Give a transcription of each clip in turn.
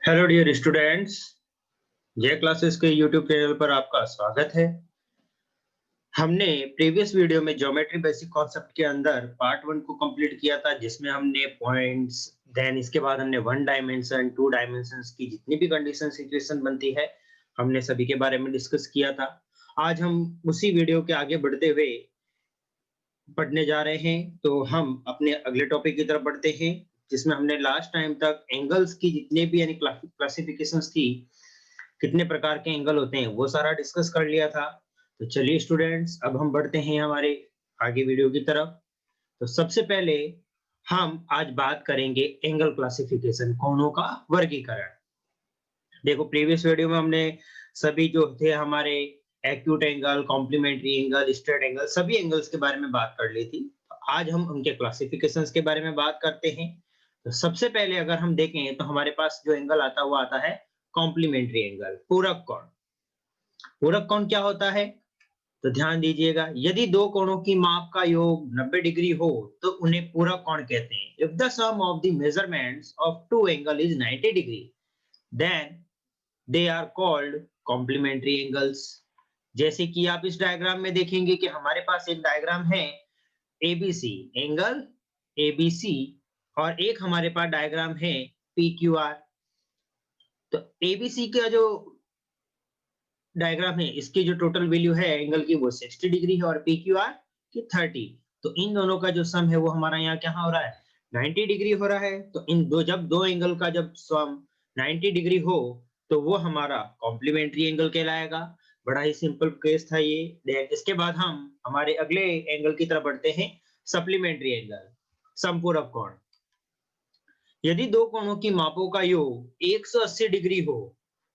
Hello dear students, जय classes के YouTube channel पर आपका स्वागत है। हमने प्रीवियस वीडियो में ज्योमेट्री बेसिक कॉन्सेप्ट के अंदर पार्ट 1 को कंप्लीट किया था, जिसमें हमने पॉइंट्स, देन इसके बाद हमने वन डायमेंशन, टू डायमेंशंस की जितनी भी कंडीशन सिचुएशन बनती है, हमने सभी के बारे में डिस्कस किया था। आज हम उसी वीडियो के आगे बढ़ते हुए पढ़ने जा रहे हैं, तो हम अपने अगले टॉपिक की तरफ बढ़ते हैं, जिसमें हमने लास्ट टाइम तक एंगल्स की जितने भी यानी क्लासिफिकेशंस थी, कितने प्रकार के एंगल होते हैं, वो सारा डिस्कस कर लिया था। तो चलिए स्टूडेंट्स, अब हम बढ़ते हैं हमारे आगे वीडियो की तरफ। तो सबसे पहले हम आज बात करेंगे एंगल क्लासिफिकेशन, कोणों का वर्गीकरण। देखो, प्रीवियस वीडियो में हमने सभी जो थे हमारे acute angle, complementary angle, straight angle, सभी एंगल्स के बारे में बात कर ली थी। तो आज हम उनके क्लासिफिकेशंस के बारे में बात करते हैं। तो सबसे पहले अगर हम देखें तो हमारे पास जो एंगल आता है वो आता है कॉम्प्लीमेंट्री एंगल, पूरक कोण। पूरक कोण क्या होता है? तो ध्यान दीजिएगा, यदि दो कोणों की माप का योग 90 डिग्री हो तो उन्हें पूरक कोण कहते हैं। If the sum of the measurements of two angle is 90 degree, then they are called complementary angles. जैसे कि आप इस डायग्राम में देखेंगे कि हमारे पास एक डायग्राम है एबीसी, एंगल एबीसी, और एक हमारे पास डायग्राम है पीक्यूआर। तो एबीसी का जो डायग्राम है, इसकी जो टोटल वैल्यू है एंगल की वो 60 डिग्री है और पीक्यूआर की 30। तो इन दोनों का जो सम है वो हमारा यहाँ क्या हो रहा है, 90 डिग्री हो रहा है। तो इन दो एंगल का जब सम 90 डिग्री हो तो वो हमारा कॉम्प्लीमेंट्री एंगल कहलाएगा। बड़ा ही सिंपल केस था ये। देन इसके बाद हम हमारे अगले एंगल की तरफ बढ़ते हैं, सप्लीमेंट्री एंगल, समपूरक कोण। यदि दो कोणों की मापों का योग 180 डिग्री हो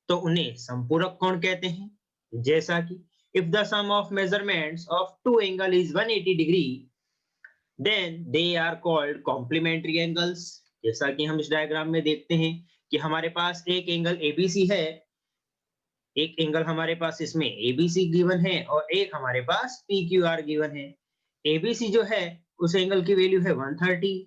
तो उन्हें संपूरक कोण कहते हैं। जैसा कि if the sum of measurements of two angle is 180 degree, then they are called complementary angles. जैसा कि हम इस डायग्राम में देखते हैं कि हमारे पास एक एंगल एबीसी है, एक एंगल हमारे पास इसमें एबीसी गिवन है और एक हमारे पास पीक्यूआर गिवन है। एबीसी जो है उस एंगल की वैल्यू है 130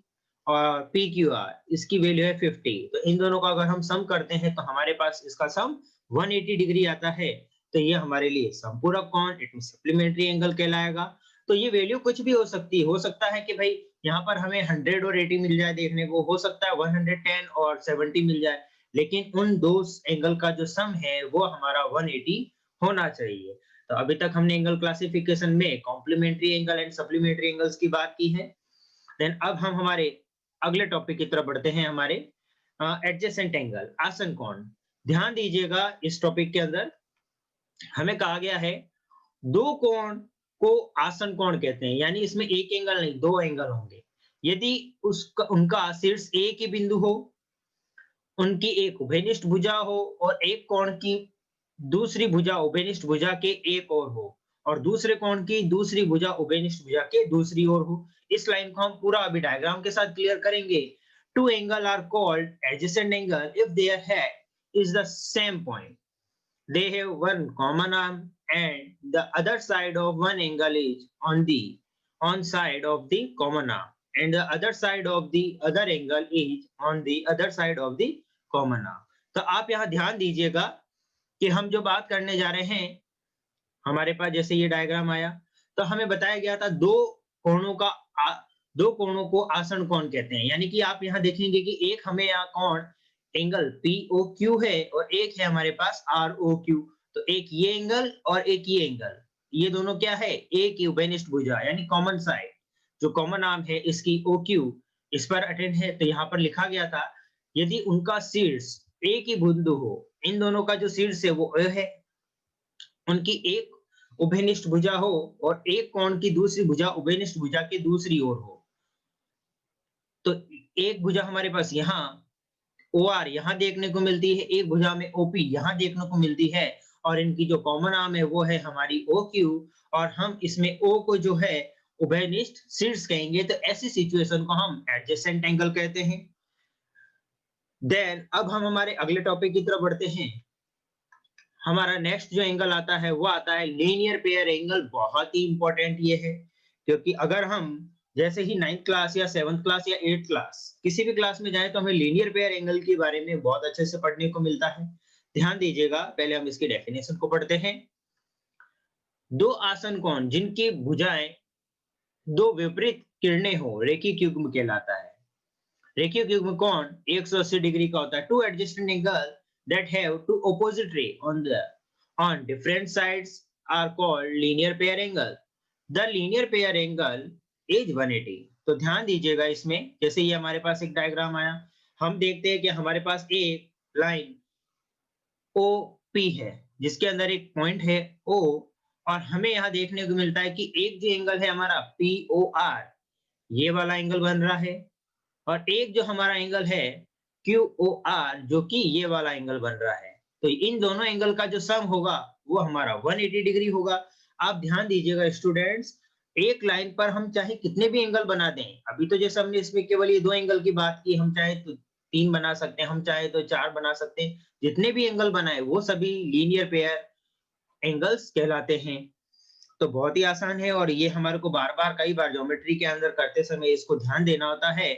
और पीक्यूआर इसकी वैल्यू है 50। तो इन दोनों का अगर हम सम करते हैं तो हमारे पास इसका सम 180 डिग्री आता है। तो ये हमारे लिए समपूरक कोण, इट मीन सप्लीमेंट्री एंगल कहलाएगा। तो ये वैल्यू कुछ भी हो सकती है, हो सकता है कि भाई यहाँ पर हमें 100 और 80 मिल जाए देखने को, हो सकता है 110 और 70 मिल जाए, लेकिन उन दो एंगल का जो सम है वो हमारा 180 होना चाहिए। तो अभी तक हमने एंगल क्लासिफिकेशन में complementary angle and supplementary angles की बात की है। देन अब हम हमारे अगले टॉपिक की तरफ बढ़ते हैं, हमारे एडजेसेंट एंगल, आसन कोण। ध्यान दीजिएगा, इस टॉपिक के अंदर हमें कहा गया है दो कोण को आसन कोण कहते हैं, यानी इसमें एक एंगल नहीं, दो एंगल होंगे। यदि उसका उनका शीर्ष एक ही बिंदु हो, उनकी एक उभयनिष्ठ भुजा हो और एक कोण की दूसरी भुजा उभयनिष्ठ भुजा के एक ओर हो और दूसरे कोण की दूसरी भुजा उभयनिष्ठ भुजा के दूसरी ओर हो। इस लाइन को हम पूरा अभी डायग्राम के साथ क्लियर करेंगे। Two angle are called adjacent angle if their head is the same point, they have one common arm and the other side of one angle is on side of the common arm and the other side of the other angle is on the other side of the common arm। तो आप यहाँ ध्यान दीजिएगा कि हम जो बात करने जा रहे हैं, हमारे पास जैसे ये डायग्राम आया तो हमें बताया गया था कोणों का दो कोणों को आसन कोण कहते हैं। यानी कि आप यहाँ देखेंगे कि एक हमें यहाँ कोण एंगल POQ है और एक है हमारे पास ROQ। तो एक ये एंगल और एक ये एंगल, ये दोनों क्या है, एक ही उभयनिष्ठ भुजा यानी कॉमन साइड, जो कॉमन आर्म है इसकी OQ इस पर अटेंड है। तो यहाँ पर लिखा गया था यदि उनका शीर्ष एक ही बिंदु हो, इन दोनों का जो शीर्ष है वो O है, उनकी एक उभयनिष्ठ भुजा हो और एक कोण की दूसरी भुजा उभयनिष्ठ भुजा के दूसरी ओर हो। तो एक भुजा हमारे पास यहाँ OR यहाँ देखने को मिलती है, एक भुजा में OP यहाँ देखने को मिलती है और इनकी जो कॉमन आर्म है वो है हमारी OQ, और हम इसमें O को जो है उभयनिष्ठ शीर्ष कहेंगे। तो ऐसी सिचुएशन को हम एडजेसेंट एंगल कहते हैं। देन अब हम हमारे अगले टॉपिक की तरफ बढ़ते हैं। हमारा नेक्स्ट जो एंगल आता है वो आता है लीनियर पेयर एंगल। बहुत ही इंपॉर्टेंट ये है, क्योंकि अगर हम जैसे ही 9th क्लास या 7th क्लास या 8th क्लास किसी भी क्लास में जाए तो हमें लीनियर पेयर एंगल के बारे में बहुत अच्छे से पढ़ने को मिलता है। ध्यान दीजिएगा, पहले हम इसकी डेफिनेशन को पढ़ते हैं। दो आसन कोण जिनकी भुजाएं दो विपरीत किरणें हो रेखीय युग्म कहलाता है। रेखीय युग्म कोण 180 डिग्री का होता है। Two adjacent angle that have two opposite ray on different sides are called linear pair angle. The linear pair angle is 180. तो ध्यान दीजिएगा इसमें, जैसे ये हमारे पास एक डायग्राम आया, हम देखते हैं कि हमारे पास एक लाइन OP है जिसके अंदर एक पॉइंट है O, और हमें यहाँ देखने को मिलता है कि एक जो एंगल है हमारा POR, ये वाला एंगल बन रहा है, और एक जो हमारा एंगल है QOR जो कि ये वाला एंगल बन रहा है। तो इन दोनों एंगल का जो सम होगा वो हमारा 180 डिग्री होगा। आप ध्यान दीजिएगा स्टूडेंट्स, एक लाइन पर हम चाहे कितने भी एंगल बना दें, अभी तो जैसे हमने इसमें केवल ये दो एंगल की बात की, हम चाहे तो 3 बना सकते हैं, हम चाहे तो 4 बना सकते हैं, जितने भी एंगल बनाए वो सभी लीनियर पेयर एंगल्स कहलाते हैं। तो बहुत ही आसान है, और ये हमारे को बार-बार कई बार ज्योमेट्री के अंदर करते समय इसको ध्यान देना होता है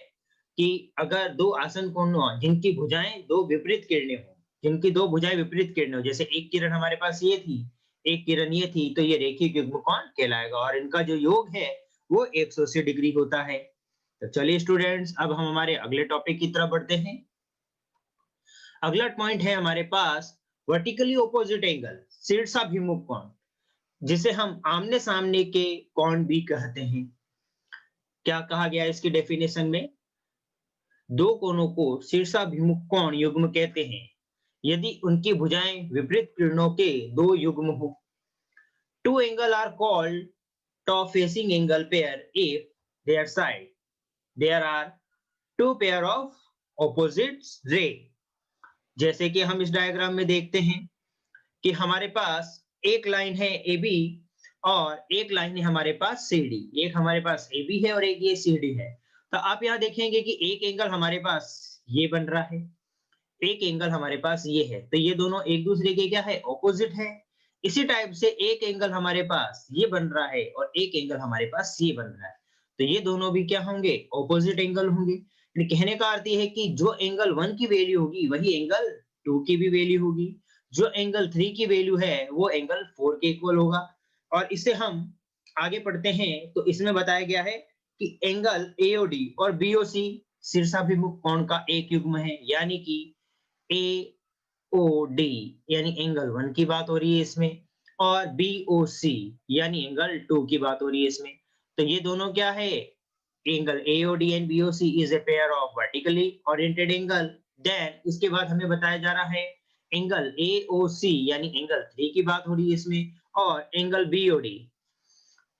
कि अगर दो आसन कोण हो जिनकी भुजाएं दो विपरीत किरणें हो, जिनकी दो भुजाएं विपरीत किरणें हो, जैसे एक किरण हमारे पास ये थी, एक किरण ये थी, तो ये रेखीय युग्म कोण कहलाएगा, और इनका जो योग है वो 180 डिग्री होता है। तो चलिए स्टूडेंट्स, अब हम हमारे अगले टॉपिक की तरफ बढ़ते हैं। अगला पॉइंट है हमारे पास वर्टिकली ऑपोजिट एंगल, शीर्षाभिमुख कोण, जिसे हम आमने सामने के कोण भी कहते हैं। क्या कहा गया है इसकी डेफिनेशन में? दो कोणों को शीर्षाभिमुख कोण युग्म कहते हैं यदि उनकी भुजाएं विपरीत किरणों के दो युग्म हो। Two angle are called top facing angle pair if their side there are two pair of opposites ray। जैसे कि हम इस डायग्राम में देखते हैं कि हमारे पास एक लाइन है AB और एक लाइन है हमारे पास CD। एक हमारे पास AB है और एक ये CD है। तो आप यहाँ देखेंगे कि एक एंगल हमारे पास ये बन रहा है, एक एंगल हमारे पास ये है, तो ये दोनों एक दूसरे के क्या है? ऑपोजिट है। इसी टाइप से एक एंगल हमारे पास ये बन रहा है और एक एंगल हमारे पास ये बन रहा है, तो ये दोनों भी क्या होंगे? ऑपोजिट एंगल होंगे। कहने का अर्थ ये है कि जो एंगल 1 की वैल्यू होगी वही एंगल 2 की भी वैल्यू होगी, जो एंगल 3 की वैल्यू है वो एंगल 4 के इक्वल होगा। और इसे हम आगे पढ़ते हैं तो इसमें बताया गया है कि एंगल AOD और BOC शीर्षाभिमुख कोण का एक युग्म है, यानी कि AOD यानी एंगल 1 की बात हो रही है इसमें, और BOC यानी एंगल 2 की बात हो रही है इसमें। तो ये दोनों क्या है? Angle AOD and BOC is a pair of vertically oriented angle. Then उसके बाद हमें बताया जा रहा है एंगल AOC यानी एंगल 3 की बात हो रही है इसमें, और एंगल BOD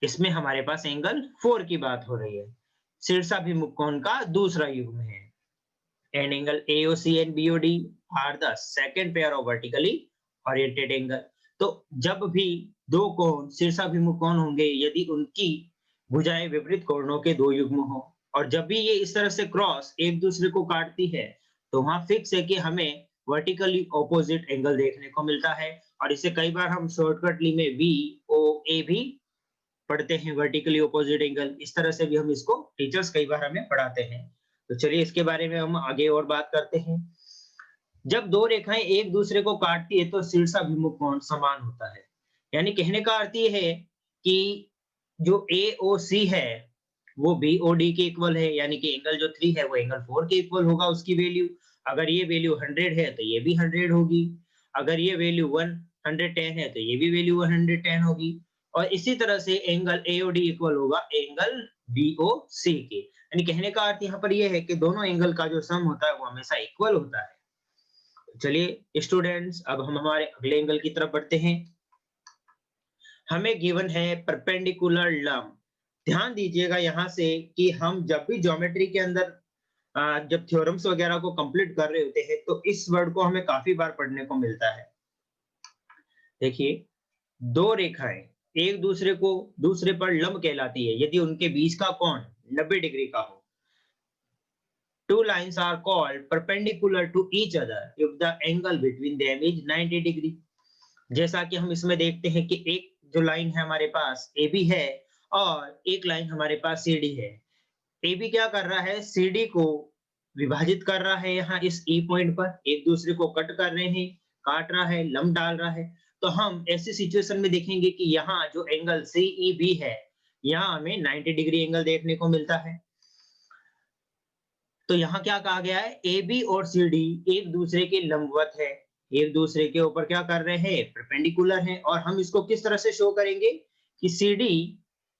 इसमें हमारे पास एंगल 4 की बात हो रही है। शीर्षाभिमुख कोण का दूसरा युग्म है। And angle AOC and BOD are the second pair of vertically oriented angle। तो जब भी दो कोण शीर्षाभिमुख कोण होंगे यदि उनकी भुजाएं विपरीत कोणों के दो युग्म हो, और जब भी ये इस तरह से क्रॉस एक दूसरे को काटती है तो वहां फिक्स है कि हमें वर्टिकली ऑपोजिट एंगल देखने को मिलता है, और इसे कई बार हम शॉर्टकटली में VOA भी पढ़ते हैं, वर्टिकली ऑपोजिट एंगल। इस तरह से भी हम इसको टीचर्स कई बार हमें पढ़ाते हैं। तो चलिए इसके बारे में हम आगे और बात करते हैं। जब दो रेखाएं एक दूसरे को काटती है तो शीर्षाभिमुख कोण समान होता है, यानी कहने का अर्थ ये है कि जो AOC है वो BOD के इक्वल है, यानी कि एंगल जो 3 है वो एंगल 4 के इक्वल होगा उसकी वैल्यू। अगर ये वैल्यू 100 है तो ये भी 100 होगी, अगर ये वैल्यू 110 है तो ये भी वैल्यू 110 होगी, और इसी तरह से एंगल AOD इक्वल होगा एंगल BOC के। यानी कहने का अर्थ यहाँ पर यह है कि दोनों एंगल का जो सम होता है वो हमेशा इक्वल होता है। चलिए स्टूडेंट्स, अब हम हमारे अगले एंगल की तरफ बढ़ते हैं। हमें गिवन है परपेंडिकुलर लंब। ध्यान दीजिएगा यहाँ से कि हम जब भी ज्योमेट्री के अंदर जब थ्योरम्स वगैरह को कंप्लीट कर रहे होते हैं तो इस वर्ड को हमें काफी बार पढ़ने को मिलता है। देखिए, दो रेखाएं एक दूसरे को दूसरे पर लंब कहलाती है यदि उनके बीच का कोण 90 डिग्री का हो। Two lines are called perpendicular to each other if the angle between them is 90 degree। जैसा कि हम इसमें देखते हैं कि एक जो लाइन है हमारे पास AB है और एक लाइन हमारे पास CD है। AB क्या कर रहा है, CD को विभाजित कर रहा है यहाँ इस E पॉइंट पर, एक दूसरे को कट कर रहे हैं, काट रहा है, लंब डाल रहा है। तो हम ऐसी सिचुएशन में देखेंगे कि यहाँ जो एंगल CEB है, यहाँ हमें 90 डिग्री एंगल देखने को मिलता है। तो यहाँ क्या कहा गया है, AB और CD एक दूसरे के लंबवत है, एक दूसरे के ऊपर क्या कर रहे हैं, परपेंडिकुलर है। और हम इसको किस तरह से शो करेंगे कि CD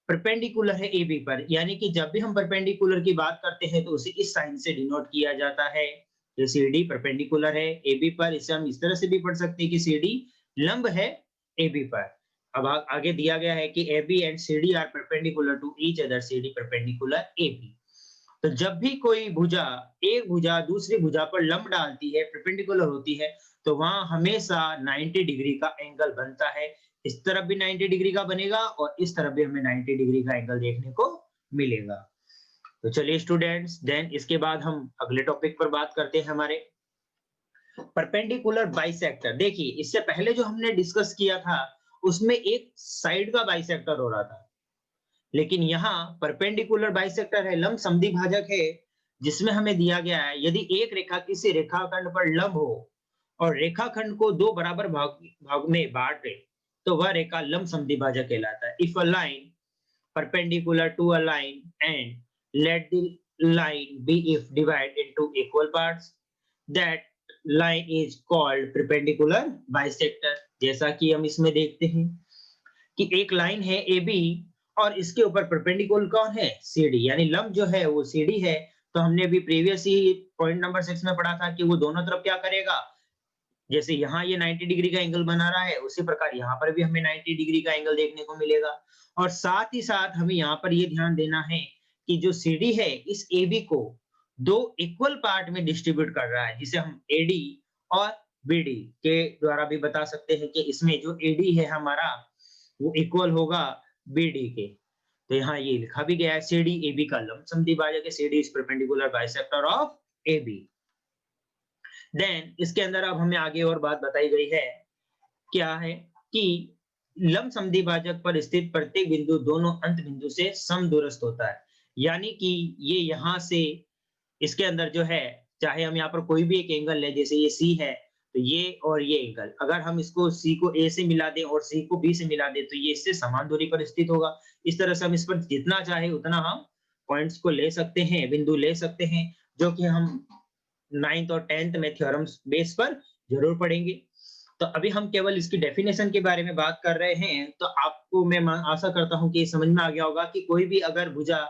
परपेंडिकुलर है AB पर, यानी कि जब भी हम परपेंडिकुलर की बात करते हैं तो उसे इस साइन से डिनोट किया जाता है कि CD परपेंडिकुलर है AB पर। इसे हम इस तरह से भी पढ़ सकते हैं कि CD लंब है AB पर। अब आगे दिया गया है कि AB and CD are perpendicular to each other, CD perpendicular AB। तो जब भी कोई भुजा, एक भुजा दूसरी भुजा पर लंब डालती है, परपेंडिकुलर होती है, तो वहां हमेशा 90 डिग्री का एंगल बनता है। इस तरफ भी 90 डिग्री का बनेगा और इस तरफ भी हमें 90 डिग्री का एंगल देखने को मिलेगा। तो चलिए स्टूडेंट्स, देन इसके बाद हम अगले टॉपिक पर बात करते हैं, हमारे परपेंडिकुलर बाइसेक्टर। देखिए, इससे पहले जो हमने डिस्कस किया था उसमें एक साइड का बाइसेक्टर हो रहा था, लेकिन यहाँ परपेंडिकुलर बाइसेक्टर है, लंब समद्विभाजक है, जिसमें हमें दिया गया है यदि एक रेखा किसी रेखाखंड पर लंब हो और रेखाखंड को दो बराबर भाग में बांटे, तो वह रेखा लंब समद्विभाजक कहलाता है। If a line perpendicular to a line and let the line be if divided into equal parts, that line is called perpendicular bisector। जैसा कि हम इसमें देखते हैं कि एक लाइन है AB और इसके ऊपर परपेंडिकुलर कौन है, CD, यानी लंब जो है वो CD है। तो हमने अभी प्रीवियस ही पॉइंट नंबर 6 में पढ़ा था कि वो दोनों तरफ क्या करेगा, जैसे यहाँ ये 90 डिग्री का एंगल बना रहा है, उसी प्रकार यहाँ पर भी हमें 90 डिग्री का एंगल देखने को मिलेगा। और साथ ही साथ हमें यहाँ पर ये ध्यान देना है कि जो CD है इस AB को दो इक्वल पार्ट में डिस्ट्रीब्यूट कर रहा है, जिसे हम AD और BD के द्वारा भी बता सकते हैं कि इसमें जो AD है हमारा वो इक्वल होगा BD के। तो यहाँ ये लिखा भी गया है, CD AB का लंब समद्विभाजक है, CD is perpendicular bisector of AB। Then इसके अंदर अब हमें आगे और बात बताई गई है, क्या है कि लंब समद्विभाजक पर स्थित प्रत्येक बिंदु दोनों अंत बिंदु से समदूरस्थ होता है। यानी कि ये यहाँ से इसके अंदर जो है, चाहे हम यहाँ पर कोई भी एक एंगल ले, जैसे ये C है, तो ये और ये एंगल अगर हम इसको C को A से मिला दें और C को B से मिला दें, तो ये इससे समान दूरी पर स्थित होगा। इस तरह से हम इस पर जितना चाहे उतना हम पॉइंट्स को ले सकते हैं, बिंदु ले सकते हैं, जो कि हम 9th और 10th में थ्योरम्स बेस पर जरूर पढ़ेंगे। तो अभी हम केवल इसकी डेफिनेशन के बारे में बात कर रहे हैं। तो आपको मैं आशा करता हूं कि समझ में आ गया होगा कि कोई भी अगर भुजा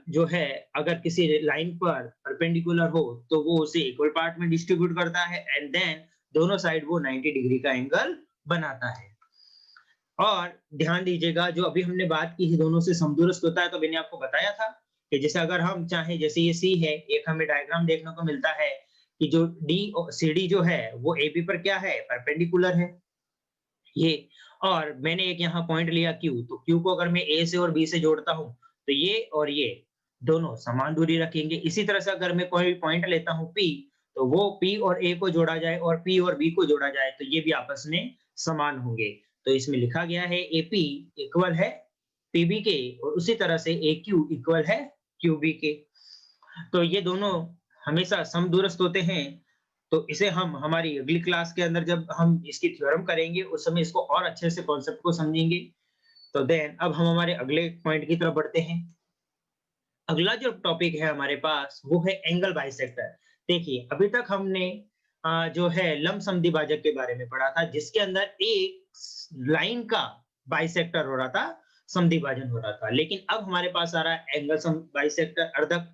जो है अगर किसी लाइन पर परपेंडिकुलर हो तो वो उसे इक्वल पार्ट में डिस्ट्रीब्यूट करता है एंड देन दोनों साइड वो 90 डिग्री का एंगल बनाता है। और ध्यान दीजिएगा, जो अभी हमने बात की है दोनों से समदूरस्थ होता है, तो मैंने आपको बताया था कि जैसे अगर हम चाहें, जैसे ये C है, एक हमें डायग्राम देखने को मिलता है कि जो D और CD जो है वो AB पर क्या है, परपेंडिकुलर है ये। और मैंने एक यहाँ पॉइंट लिया Q, तो Q को अगर मैं A से और B से जोड़ता हूँ तो ये और ये दोनों समान दूरी रखेंगे। इसी तरह से अगर मैं कोई पॉइंट लेता हूँ P, तो वो P और A को जोड़ा जाए और P और B को जोड़ा जाए तो ये भी आपस में समान होंगे। तो इसमें लिखा गया है AP इक्वल है PB के और उसी तरह से AQ इक्वल है QB के। तो ये दोनों हमेशा समदूरस्थ होते हैं। तो इसे हम हमारी अगली क्लास के अंदर जब हम इसकी थ्योरम करेंगे उस समय इसको और अच्छे से कॉन्सेप्ट को समझेंगे। तो देन अब हम हमारे अगले पॉइंट की तरफ बढ़ते हैं। अगला जो टॉपिक है हमारे पास वो है एंगल बाइसेक्टर। देखिए, अभी तक हमने जो है लंब समद्विभाजक के बारे में पढ़ा था, जिसके अंदर एक लाइन का बाइसेक्टर हो रहा था, समद्विभाजन हो रहा था। लेकिन अब हमारे पास आ रहा है एंगल बाइसेक्टर, अर्धक।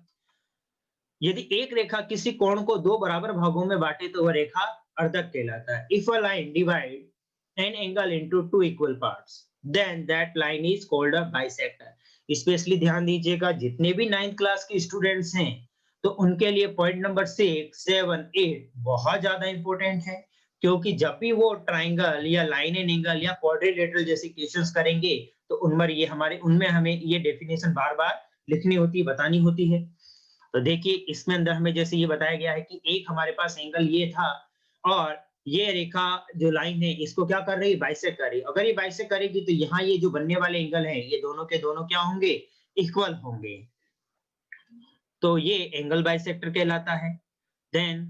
यदि एक रेखा किसी कोण को दो बराबर भागों में बांटे तो वह रेखा अर्धक कहलाता है। If a line divide an angle into two equal parts, then that line is called a bisector. Specially ध्यान दीजिएगा, जितने भी 9th क्लास के स्टूडेंट्स हैं तो उनके लिए पॉइंट नंबर 6, 7, 8 बहुत ज्यादा इंपॉर्टेंट है। क्योंकि जब भी वो ट्राइंगल या लाइन एंड एंगल या क्वाड्रिलेटरल जैसे क्वेश्चंस करेंगे तो उनमें हमें ये डेफिनेशन बार बार लिखनी होती है, बतानी होती है। तो देखिए, इसमें अंदर हमें जैसे ये बताया गया है कि एक हमारे पास एंगल ये था और ये रेखा जो लाइन है इसको क्या कर रही है, बाइसेक्ट कर रही है। अगर ये बाइसेक्ट करेगी तो यहाँ ये जो बनने वाले एंगल है ये दोनों के दोनों क्या होंगे, इक्वल होंगे। तो ये एंगल बाइसेक्टर कहलाता है। देन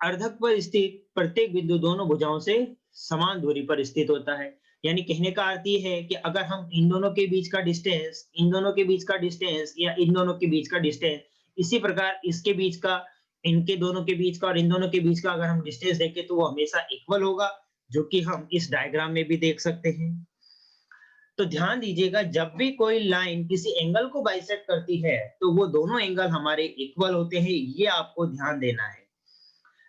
अर्धक पर स्थित प्रत्येक बिंदु दोनों भुजाओं से समान दूरी पर स्थित होता है। यानी कहने का अर्थ ये है कि अगर हम इन दोनों के बीच का डिस्टेंस, इन दोनों के बीच का डिस्टेंस या इन दोनों के बीच का डिस्टेंस, इसी प्रकार इसके बीच का, इनके दोनों के बीच का और इन दोनों के बीच का अगर हम डिस्टेंस देखें तो वो हमेशा इक्वल होगा, जो कि हम इस डायग्राम में भी देख सकते हैं। तो ध्यान दीजिएगा, जब भी कोई लाइन किसी एंगल को बाइसेक्ट करती है तो वो दोनों एंगल हमारे इक्वल होते हैं, ये आपको ध्यान देना है।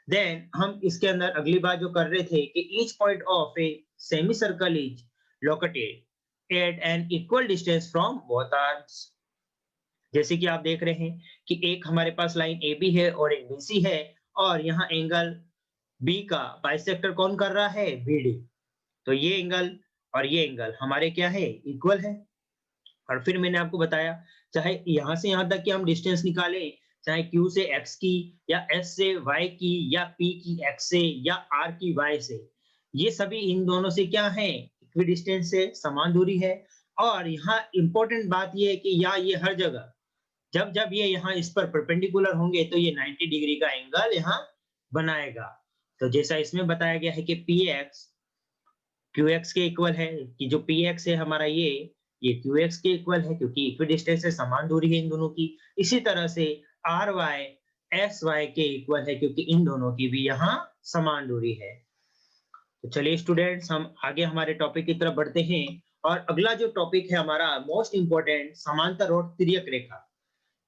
देन हम इसके अंदर अगली बात जो कर रहे थे कि each point of a semicircle is located at an equal distance from both arms. जैसे कि आप देख रहे हैं कि एक हमारे पास लाइन ए बी है और एक बी सी है, और यहाँ एंगल बी का बाइसेक्टर कौन कर रहा है, बी डी। तो ये एंगल और ये एंगल हमारे क्या है, इक्वल है। और फिर मैंने आपको बताया, चाहे यहां से यहां तक कि हम डिस्टेंस निकालें, चाहे Q से X की या S से Y की या P की X से या R की Y से, ये सभी इन दोनों से क्या है, इक्वी डिस्टेंस से समान दूरी है। और यहाँ इंपॉर्टेंट बात ये है कि यहाँ ये हर जगह जब जब ये यहाँ इस पर परपेंडिकुलर होंगे तो ये 90 डिग्री का एंगल यहाँ बनाएगा। तो जैसा इसमें बताया गया है कि PX QX के इक्वल है, कि जो PX है हमारा ये QX के इक्वल है, क्योंकि इक्विडिस्टेंस से समान दूरी है इन दोनों की। इसी तरह से RY SY के इक्वल है, क्योंकि इन दोनों की भी यहाँ समान दूरी है। तो चलिए स्टूडेंट्स, हम आगे हमारे टॉपिक की तरफ बढ़ते हैं। और अगला जो टॉपिक है हमारा मोस्ट इंपोर्टेंट, समांतर और तिर्यक रेखा।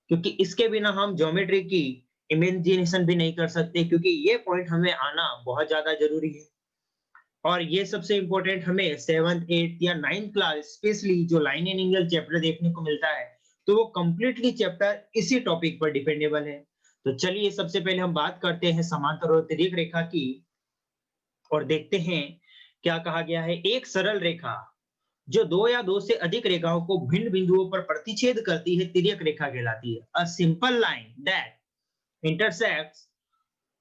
क्योंकि इसके बिना हम ज्योमेट्री की इमेजिनेशन भी नहीं कर सकते, क्योंकि ये पॉइंट हमें आना बहुत ज्यादा जरूरी है। और ये सबसे इंपॉर्टेंट हमें 7th 8th या 9th क्लास स्पेशली जो लाइन एंड एंगल चैप्टर देखने को मिलता है, तो वो कंप्लीटली चैप्टर इसी टॉपिक पर डिपेंडेबल है। तो चलिए सबसे पहले हम बात करते हैं समांतर और तिर्यक रेखा की, और देखते हैं क्या कहा गया है। एक सरल रेखा जो दो या दो से अधिक रेखाओं को भिन्न बिंदुओं पर प्रतिच्छेद करती है तिर्यक रेखा कहलाती है। A simple line that intersects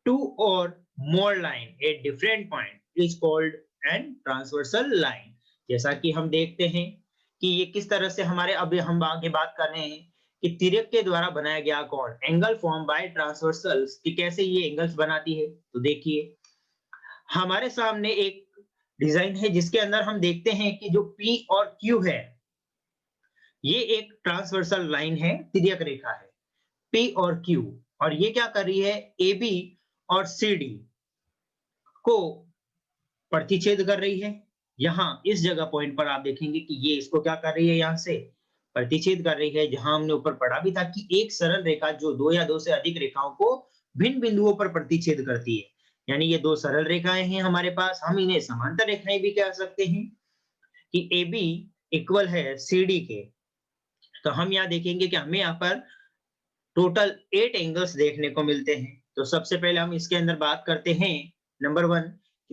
two or more line at different point is called an transversal line। जैसा कि हम देखते हैं कि ये किस तरह से हमारे, अभी हम आगे बात कर रहे हैं कि तिर्यक के द्वारा बनाया गया कौन, एंगल फॉर्म बाय ट्रांसवर्सल्स, कि कैसे ये एंगल्स बनाती है। तो देखिए हमारे सामने एक डिजाइन है जिसके अंदर हम देखते हैं कि जो P और Q है, ये एक ट्रांसवर्सल लाइन है, तिर्यक रेखा है P और Q। और ये क्या कर रही है, AB और CD को प्रतिच्छेद कर रही है। यहाँ इस जगह पॉइंट पर आप देखेंगे कि ये इसको क्या कर रही है, यहाँ से प्रतिच्छेद कर रही है। जहां हमने ऊपर पढ़ा भी था कि एक सरल रेखा जो दो या दो से अधिक रेखाओं को भिन्न बिंदुओं पर प्रतिच्छेद करती है, यानी ये दो सरल रेखाएं हैं हमारे पास। हम इन्हें समांतर रेखाएं भी कह सकते हैं कि AB इक्वल है CD के। तो हम यहाँ देखेंगे कि हमें यहाँ पर टोटल 8 एंगल्स देखने को मिलते हैं। तो सबसे पहले हम इसके अंदर बात करते हैं नंबर 1,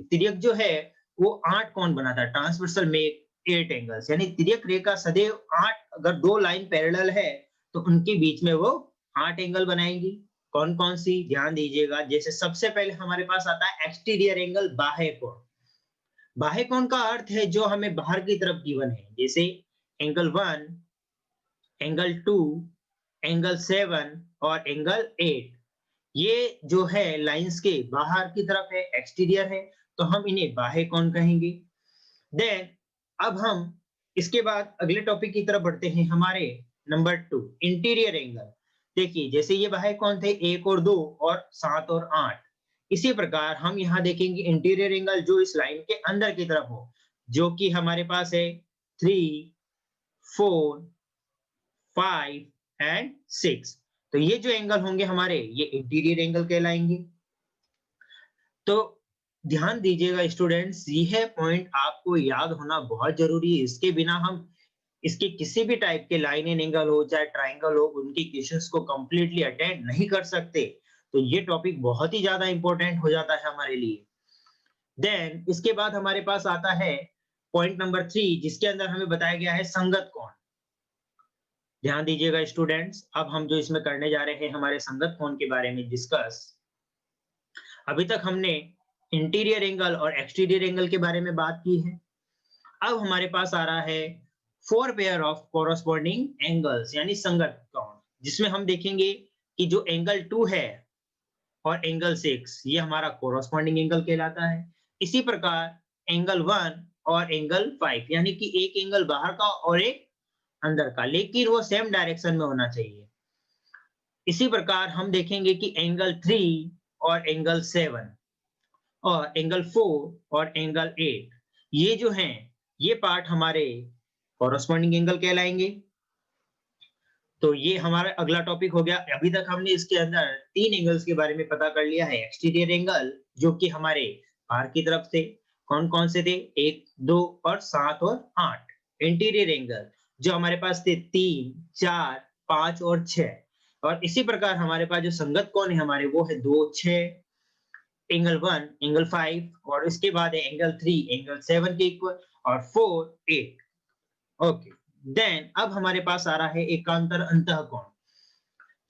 तिर्यक जो है वो 8 कौन बनाता है, ट्रांसवर्सल में 8 एंगल्स, यानी तिर्यक रेखा सदैव 8, अगर दो लाइन पैरेलल है तो उनके बीच में वो 8 एंगल बनाएंगी। कौन कौन सी, ध्यान दीजिएगा। जैसे सबसे पहले हमारे पास आता है एक्सटीरियर एंगल, बाह्य कोण। बाह्य कोण का अर्थ है जो हमें बाहर की तरफ गिवन है, जैसे एंगल 1, एंगल 2, एंगल 7 और एंगल 8। ये जो है लाइंस के बाहर की तरफ है, एक्सटीरियर है, तो हम इन्हें बाह्य कोण कहेंगे। देन अब हम इसके बाद अगले टॉपिक की तरफ बढ़ते हैं, हमारे नंबर 2, इंटीरियर एंगल। देखिए जैसे ये बाह्य कोण थे 1 और 2 और 7 और 8, इसी प्रकार हम यहाँ देखेंगे इंटीरियर एंगल जो इस लाइन के अंदर की तरफ हो, जो कि हमारे पास है 3, 4, 5 एंड 6। तो ये जो एंगल होंगे हमारे, ये इंटीरियर एंगल कहलाएंगे। तो ध्यान दीजिएगा स्टूडेंट्स, यह पॉइंट आपको याद होना बहुत जरूरी है। इसके बिना हम इसके किसी भी टाइप के लाइन एंड एंगल हो चाहे ट्राइंगल हो, उनके क्वेश्चंस को कंप्लीटली अटेंड नहीं कर सकते। तो ये टॉपिक बहुत ही ज्यादा इंपॉर्टेंट हो जाता है हमारे लिए। देन इसके बाद हमारे पास आता है पॉइंट नंबर 3, जिसके अंदर हमें बताया गया है संगत कोण। ध्यान दीजिएगा स्टूडेंट्स, अब हम जो इसमें करने जा रहे हैं हमारे संगत कोण के बारे में डिस्कस। अभी तक हमने इंटीरियर एंगल और एक्सटीरियर एंगल के बारे में बात की है। अब हमारे पास आ रहा है 4 पेयर ऑफ कोरस्पॉन्डिंग एंगल्स, यानी संगत कोण, जिसमें हम देखेंगे कि जो एंगल 2 है और एंगल 6 ये हमारा कोरोस्पॉन्डिंग एंगल कहलाता है। इसी प्रकार एंगल 1 और एंगल 5 यानी कि एक एंगल बाहर का और एक अंदर का, लेकिन वो सेम डायरेक्शन में होना चाहिए। इसी प्रकार हम देखेंगे कि एंगल 3 और एंगल 7 और एंगल 4 और एंगल 8 ये जो हैं ये पार्ट हमारे कोरोस्पॉन्डिंग एंगल कहलाएंगे। तो ये हमारा अगला टॉपिक हो गया। अभी तक हमने इसके अंदर 3 एंगल्स के बारे में पता कर लिया है। एक्सटीरियर एंगल जो कि हमारे बाहर की तरफ थे, कौन-कौन से थे? 1, 2 और 7 और 8। इंटीरियर एंगल जो हमारे पास थे 3, 4, 5 और 6। और इसी प्रकार हमारे पास जो संगत कोण है हमारे वो है 2, 6, एंगल 1, एंगल 5 और इसके बाद है एंगल 3, एंगल 7 के इक्वल और 4, 8। ओके, देन अब हमारे पास आ रहा है एकांतर अंतःकोण।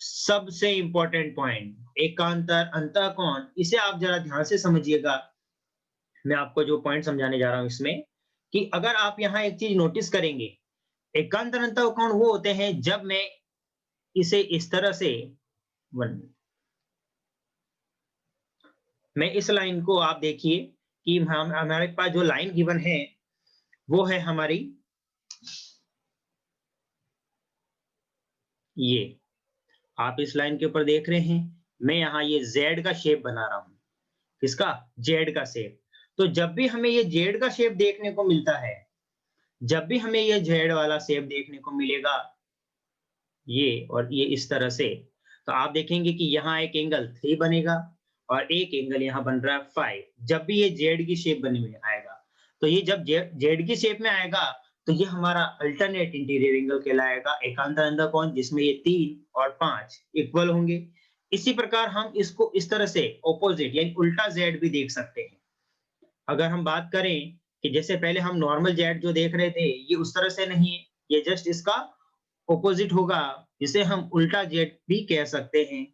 सबसे इंपॉर्टेंट पॉइंट एकांतर अंतःकोण, इसे आप जरा ध्यान से समझिएगा। मैं आपको जो पॉइंट समझाने जा रहा हूं इसमें कि अगर आप यहाँ एक चीज नोटिस करेंगे, एकांतर अंतःकोण वो होते हैं जब मैं इसे इस तरह से वन मैं इस लाइन को आप देखिए कि हम हमारे पास जो लाइन गिवन है वो है हमारी ये। आप इस लाइन के ऊपर देख रहे हैं, मैं यहाँ ये जेड का शेप बना रहा हूं। किसका? जेड का शेप। तो जब भी हमें ये जेड का शेप देखने को मिलता है, जब भी हमें ये जेड वाला शेप देखने को मिलेगा, ये और ये इस तरह से, तो आप देखेंगे कि यहाँ एक एंगल 3 बनेगा और एक एंगल यहाँ बन रहा है 5। जब भी ये जेड की शेप बने हुए आएगा, तो ये जब जेड की शेप में आएगा तो ये हमारा अल्टरनेट इंटीरियर एंगल कहलाएगा, एकांतर अंतःकोण, जिसमें ये 3 और 5 इक्वल होंगे। इसी प्रकार हम इसको इस तरह से ऑपोजिट यानी उल्टा जेड भी देख सकते हैं। अगर हम बात करें कि जैसे पहले हम नॉर्मल जेड जो देख रहे थे, ये उस तरह से नहीं है, ये जस्ट इसका ऑपोजिट होगा, जिसे हम उल्टा जेड भी कह सकते हैं।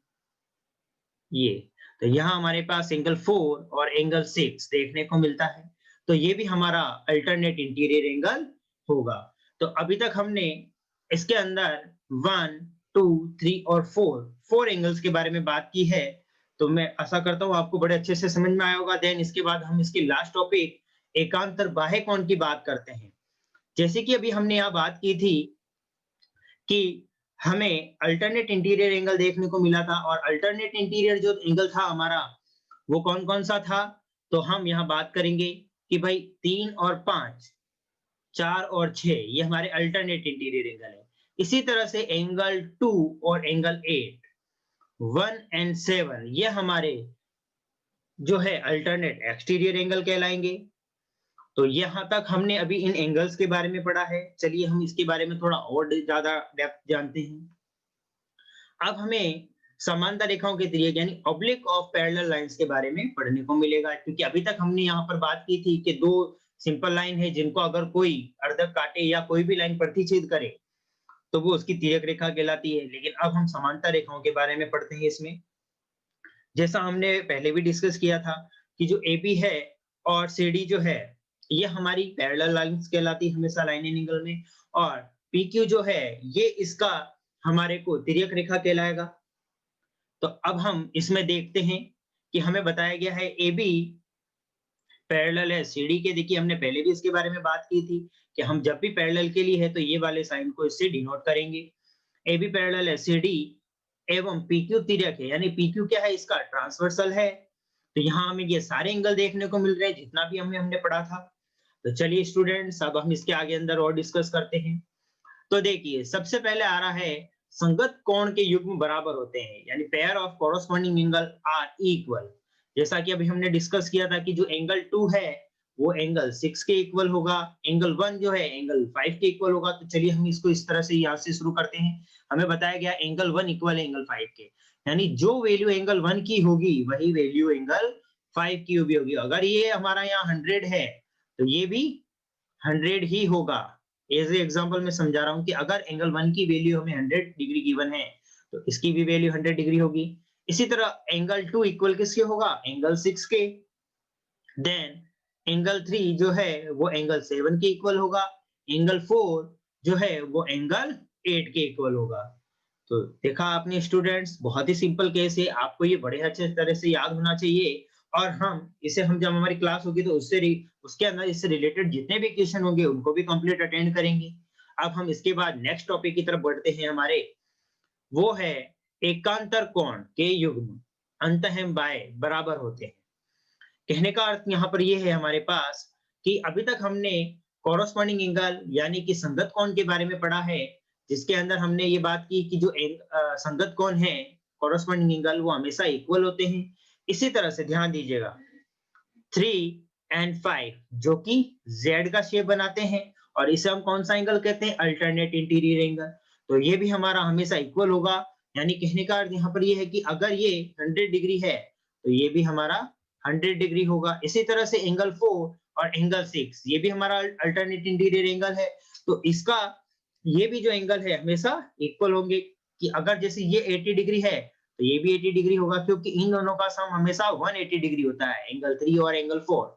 ये तो यहाँ हमारे पास एंगल 4 और एंगल 6 देखने को मिलता है, तो ये भी हमारा अल्टरनेट इंटीरियर एंगल होगा। तो अभी तक हमने इसके अंदर 1, 2, 3 और 4 एंगल्स के बारे में बात की है। तो मैं आशा करता हूँ आपको बड़े अच्छे से समझ में आया होगा। देन इसके बाद हम इसके लास्ट टॉपिक एकांतर बाह्य कोण की बात करते हैं। जैसे कि अभी हमने यहाँ बात की थी कि हमें अल्टरनेट इंटीरियर एंगल देखने को मिला था और अल्टरनेट इंटीरियर जो एंगल था हमारा वो कौन-कौन सा था? तो हम यहाँ बात करेंगे कि भाई 3 और 5, 4 और 6 ये हमारे अल्टरनेट इंटीरियर एंगल है। इसी तरह से एंगल 2 और एंगल 8, 1 एंड 7 ये हमारे जो है अल्टरनेट एक्सटीरियर एंगल कहलाएंगे। तो यहाँ तक हमने अभी इन एंगल्स के बारे में पढ़ा है। चलिए हम इसके बारे में थोड़ा और ज्यादा डेप्थ जानते हैं। अब हमें समांतर रेखाओं के जरिए यानी ऑब्लिक ऑफ पैरेलल लाइंस के बारे में पढ़ने को मिलेगा, क्योंकि अभी तक हमने यहाँ पर बात की थी कि दो सिंपल लाइन है जिनको अगर कोई अर्धक काटे या कोई भी लाइन प्रतिच्छेद करे तो वो उसकी तिर्यक रेखा कहलाती है। लेकिन अब हम समांतर रेखाओं के बारे में पढ़ते हैं इसमें। जैसा हमने पहले भी डिस्कस किया था कि जो ए बी है और सी डी जो है ये हमारी पैरेलल लाइंस कहलाती है हमेशा लाइन एंगल में, और पी क्यू जो है ये इसका हमारे को तिर्यक रेखा कहलाएगा। तो अब हम इसमें देखते हैं कि हमें बताया गया है ए बी पैरेलल है सीडी के। देखिए हमने पहले भी इसके बारे में बात की थी कि हम जब भी पैरेलल के लिए है तो ये वाले साइन को इससे डिनोट करेंगे। ए बी पैरेलल है सीडी एवं PQ तिर्यक है, यानी PQ क्या है? इसका ट्रांसवर्सल है। तो यहाँ हमें ये सारे एंगल देखने को मिल रहे हैं जितना भी हमने पढ़ा था। तो चलिए स्टूडेंट्स अब हम इसके आगे अंदर और डिस्कस करते हैं। तो देखिए सबसे पहले आ रहा है संगत कोण के युग्म बराबर होते हैं, यानी pair of corresponding angle are equal. जैसा कि अभी हमने डिस्कस किया था कि जो एंगल 2 है वो एंगल 6 के इक्वल होगा, एंगल 1 जो है एंगल 5 के इक्वल होगा। तो चलिए हम इसको इस तरह से यहाँ से शुरू करते हैं। हमें बताया गया एंगल 1 इक्वल एंगल 5 के, यानी जो वैल्यू एंगल 1 की होगी वही वैल्यू एंगल 5 की भी होगी। अगर ये हमारा यहाँ 100 है तो ये भी 100 ही होगा। एज ए एग्जांपल मैं समझा रहा हूं कि अगर एंगल 1 की वैल्यू हमें 100 डिग्री गिवन है तो इसकी भी वैल्यू 100 डिग्री होगी। इसी तरह एंगल 2 इक्वल किसके होगा? एंगल 6 के। देन एंगल 3 जो है वो एंगल 7 के इक्वल होगा। एंगल 4 जो है वो एंगल 8 के इक्वल होगा। तो देखा आपने स्टूडेंट्स, बहुत ही सिंपल केस है, आपको ये बड़े अच्छे तरह से याद होना चाहिए। और हम जब हमारी क्लास होगी तो उसके अंदर इससे रिलेटेड जितने भी क्वेश्चन होंगे उनको भी कंप्लीट अटेंड करेंगे। अब हम इसके बाद नेक्स्ट टॉपिक की तरफ बढ़ते हैं हमारे, वो है एकांतर कोण के युग्म अंतः बाय बराबर होते हैं। कहने का अर्थ यहाँ पर ये है हमारे पास कि अभी तक हमने कॉरस्पॉन्डिंग एंगल यानी कि संगत कोण के बारे में पढ़ा है, जिसके अंदर हमने ये बात की कि जो संगत कोण है कॉरस्पॉन्डिंग एंगल वो हमेशा इक्वल होते हैं। इसी तरह से ध्यान दीजिएगा 3 एंड 5 जो कि जेड का शेप बनाते हैं, और इसे हम कौन सा एंगल कहते हैं, अल्टरनेट इंटीरियर एंगल। तो ये भी हमारा हमेशा इक्वल होगा। यानी कहने का अर्थ यहाँ पर ये है कि अगर ये 100 डिग्री है तो ये भी हमारा 100 डिग्री होगा। इसी तरह से एंगल 4 और एंगल 6 ये भी हमारा अल्टरनेट इंटीरियर एंगल है। तो इसका ये भी जो एंगल है हमेशा इक्वल होंगे, कि अगर जैसे ये 80 डिग्री है तो ये भी 80 डिग्री होगा, क्योंकि इन दोनों का सम हमेशा 180 डिग्री होता है, एंगल 3 और एंगल 4।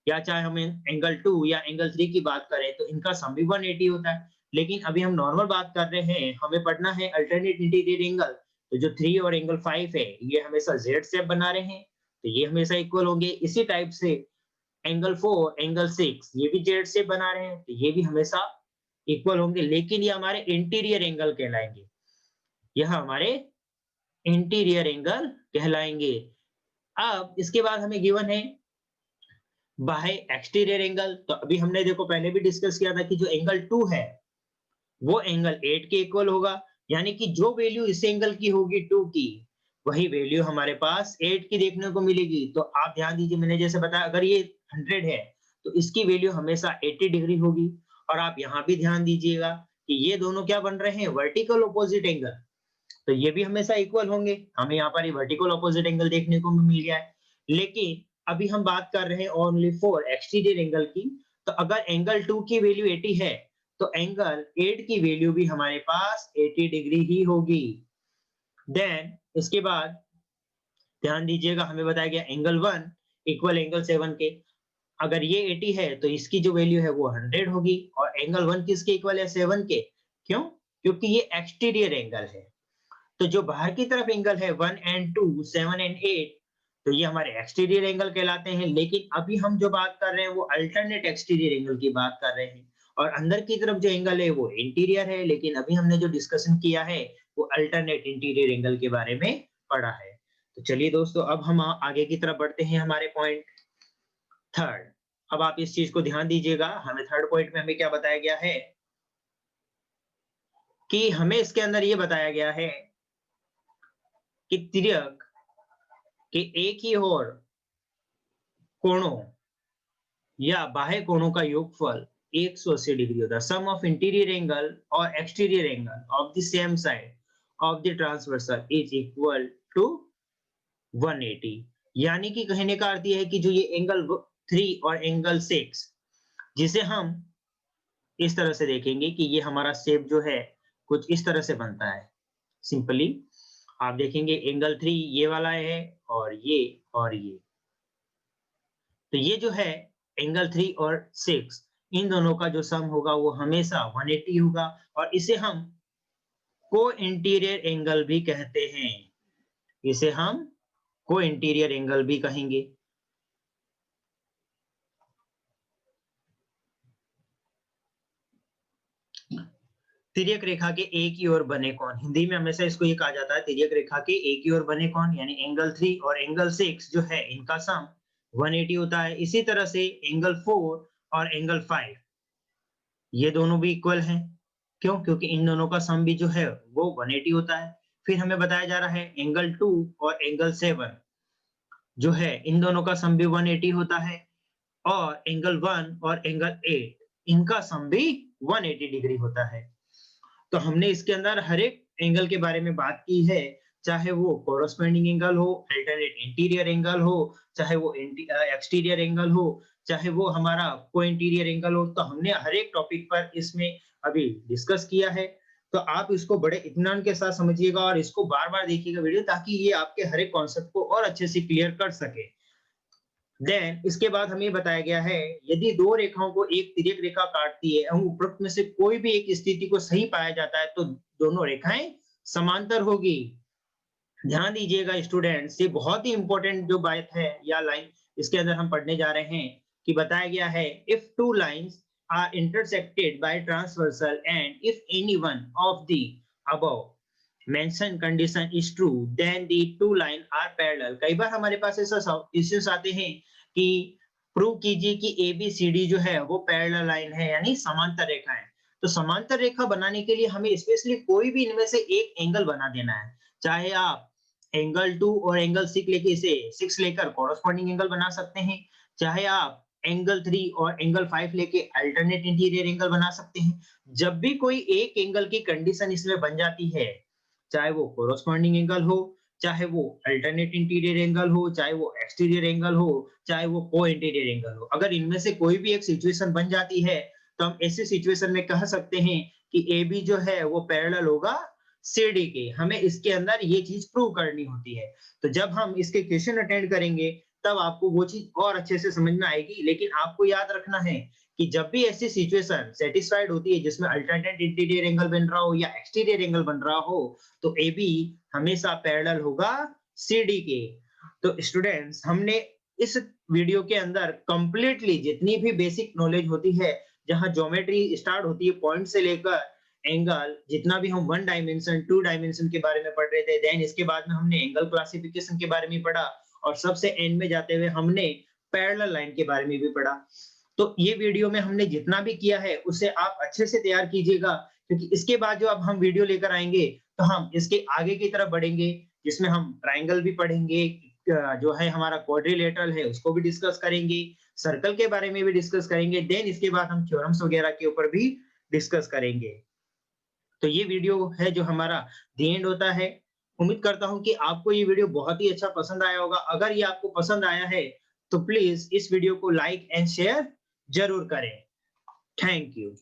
या चाहे हम एंगल 2 या एंगल 3 की बात करें तो इनका सम भी 180 होता है। लेकिन अभी हम नॉर्मल बात कर रहे हैं, हमें पढ़ना है अल्टरनेट इंटीरियर एंगल। तो जो 3 और एंगल 5 है ये हमेशा जेड शेप बना रहे हैं, तो ये हमेशा इक्वल होंगे। इसी टाइप से एंगल 4 एंगल 6 ये भी जेड शेप बना रहे हैं, तो ये भी हमेशा इक्वल होंगे। लेकिन ये हमारे इंटीरियर एंगल कहलाएंगे, यह हमारे इंटीरियर एंगल कहलाएंगे। अब इसके बाद हमें गिवन है बाह्य एक्सटीरियर एंगल। तो अभी हमने देखो पहले भी डिस्कस किया था कि जो एंगल 2 है वो एंगल 8 के इक्वल होगा। यानी कि जो वैल्यू इस एंगल की होगी 2 की, वही वैल्यू हमारे पास 8 की देखने को मिलेगी। तो आप ध्यान दीजिए, मैंने जैसे बताया अगर ये 100 है तो इसकी वैल्यू हमेशा 80 डिग्री होगी। और आप यहाँ भी ध्यान दीजिएगा कि ये दोनों क्या बन रहे हैं, वर्टिकल ऑपोजिट एंगल। तो ये भी हमेशा इक्वल होंगे। हमें यहाँ पर ये वर्टिकल ऑपोजिट एंगल देखने को मिल गया है। लेकिन अभी हम बात कर रहे हैं ओनली फॉर एक्सटीरियर एंगल की। तो अगर एंगल 2 की वैल्यू 80 है तो एंगल 8 की वैल्यू भी हमारे पास 80 डिग्री ही होगी। देन इसके बाद ध्यान दीजिएगा, हमें बताया गया एंगल 1 इक्वल एंगल 7 के। अगर ये 80 है तो इसकी जो वैल्यू है वो 100 होगी, और एंगल 1 किसके इक्वल है, 7 के। क्यों? क्योंकि ये एक्सटीरियर एंगल है। तो जो बाहर की तरफ एंगल है 1 एंड 2, 7 एंड 8, तो ये हमारे एक्सटीरियर एंगल कहलाते हैं। लेकिन अभी हम जो बात कर रहे हैं वो अल्टरनेट एक्सटीरियर एंगल की बात कर रहे हैं, और अंदर की तरफ जो एंगल है वो इंटीरियर है। लेकिन अभी हमने जो डिस्कशन किया है वो अल्टरनेट इंटीरियर एंगल के बारे में पढ़ा है। तो चलिए दोस्तों, अब हम आगे की तरफ बढ़ते हैं हमारे पॉइंट थर्ड। अब आप इस चीज को ध्यान दीजिएगा, हमें थर्ड पॉइंट में हमें क्या बताया गया है कि हमें इसके अंदर ये बताया गया है कि तिर्यक के एक ही और कोणों या बाह्य कोणों का योगफल 180 डिग्री होता है। सम ऑफ इंटीरियर एंगल और exterior angle of the same side of the transversal is equal to 180। यानी कि कहने का अर्थ यह है कि जो ये एंगल 3 और एंगल 6, जिसे हम इस तरह से देखेंगे कि ये हमारा शेप जो है कुछ इस तरह से बनता है। सिंपली आप देखेंगे एंगल 3 ये वाला है, और ये। तो ये जो है एंगल 3 और 6, इन दोनों का जो सम होगा वो हमेशा 180 होगा, और इसे हम को इंटीरियर एंगल भी कहते हैं। इसे हम को इंटीरियर एंगल भी कहेंगे। तिर्यक रेखा के एक ही ओर बने कोण, हिंदी में हमेशा इसको ये कहा जाता है तिर्यक रेखा के एक ही ओर बने कोण, यानी एंगल 3 और एंगल 6 जो है इनका सम 180 होता है। इसी तरह से एंगल 4 और एंगल 5 ये दोनों भी इक्वल हैं। क्यों? क्योंकि इन दोनों का सम भी जो है वो 180 होता है। फिर हमें बताया जा रहा है एंगल 2 और एंगल 7 जो है इन दोनों का सम भी 180 होता है, और एंगल 1 और एंगल 8 इनका सम भी 180 डिग्री होता है। तो हमने इसके अंदर हर एक एंगल के बारे में बात की है, चाहे वो कोरस्पॉन्डिंग एंगल हो, अल्टरनेट इंटीरियर एंगल हो, चाहे वो एक्सटीरियर एंगल हो, चाहे वो हमारा को इंटीरियर एंगल हो। तो हमने हर एक टॉपिक पर इसमें अभी डिस्कस किया है। तो आप इसको बड़े इत्मीनान के साथ समझिएगा और इसको बार बार देखिएगा वीडियो, ताकि ये आपके हर एक कॉन्सेप्ट को और अच्छे से क्लियर कर सके। देन इसके बाद हमें बताया गया है यदि दो रेखाओं को एक तिर्यक रेखा काटती है एवं उपरोक्त में से कोई भी एक स्थिति को सही पाया जाता है तो दोनों रेखाएं समांतर होगी। ध्यान दीजिएगा स्टूडेंट्स, ये बहुत ही इंपॉर्टेंट जो बात है या लाइन इसके अंदर हम पढ़ने जा रहे हैं कि बताया गया है if two lines are intersected by transversal and if any one of the above mention condition is true then the two line are parallel. कई बार हमारे पास ऐसा इश्यूज आते हैं कि प्रूव कीजिए कि ए बी सी डी जो है वो पैरेलल लाइन है यानी समांतर रेखा है। तो समांतर रेखा बनाने के लिए हमें स्पेशली कोई भी इनमें से एक एंगल बना देना है, चाहे आप एंगल 2 और एंगल 6 लेके इसे 6 लेकर कॉरस्पॉन्डिंग एंगल बना सकते हैं, चाहे आप एंगल 3 और एंगल 5 लेके अल्टरनेट इंटीरियर एंगल बना सकते हैं। जब भी कोई एक एंगल की कंडीशन इसमें बन जाती है, चाहे वो कॉरस्पॉन्डिंग एंगल हो, चाहे वो अल्टरनेट इंटीरियर एंगल हो, चाहे वो एक्सटीरियर एंगल हो, चाहे वो को इंटीरियर एंगल हो, अगर इनमें से कोई भी एक सिचुएशन बन जाती है तो हम ऐसे सिचुएशन में कह सकते हैं कि ए बी जो है वो पैरेलल होगा सीडी के। हमें इसके अंदर ये चीज प्रूव करनी होती है। तो जब हम इसके क्वेश्चन अटेंड करेंगे तब आपको वो चीज और अच्छे से समझ में आएगी। लेकिन आपको याद रखना है कि जब भी ऐसी सिचुएशन सेटिस्फाइड होती है जिसमें अल्टरनेट इंटीरियर एंगल बन रहा हो या एक्सटीरियर एंगल बन रहा हो, तो ए बी हमेशा पैरेलल होगा सीडी के। तो स्टूडेंट्स, हमने इस वीडियो के अंदर कंप्लीटली जितनी भी बेसिक नॉलेज होती है, जहां ज्योमेट्री स्टार्ट होती है पॉइंट से लेकर एंगल, जितना भी हम 1 डायमेंशन 2 डायमेंशन के बारे में पढ़ रहे थे, देन इसके बाद में हमने एंगल क्लासिफिकेशन के बारे में पढ़ा और सबसे एंड में जाते हुए हमने पैरेलल लाइन के बारे में भी पढ़ा। तो ये वीडियो में हमने जितना भी किया है उसे आप अच्छे से तैयार कीजिएगा, क्योंकि इसके बाद जो अब हम वीडियो लेकर आएंगे तो हम इसके आगे की तरफ बढ़ेंगे, जिसमें हम ट्राइंगल भी पढ़ेंगे, जो है हमारा क्वाड्रिलेटरल है उसको भी डिस्कस करेंगे, सर्कल के बारे में भी डिस्कस करेंगे, देन इसके बाद हम थ्योरम्स वगैरह के ऊपर भी डिस्कस करेंगे। तो ये वीडियो है जो हमारा द एंड होता है। उम्मीद करता हूं कि आपको ये वीडियो बहुत ही अच्छा पसंद आया होगा। अगर ये आपको पसंद आया है तो प्लीज इस वीडियो को लाइक एंड शेयर जरूर करें। Thank you.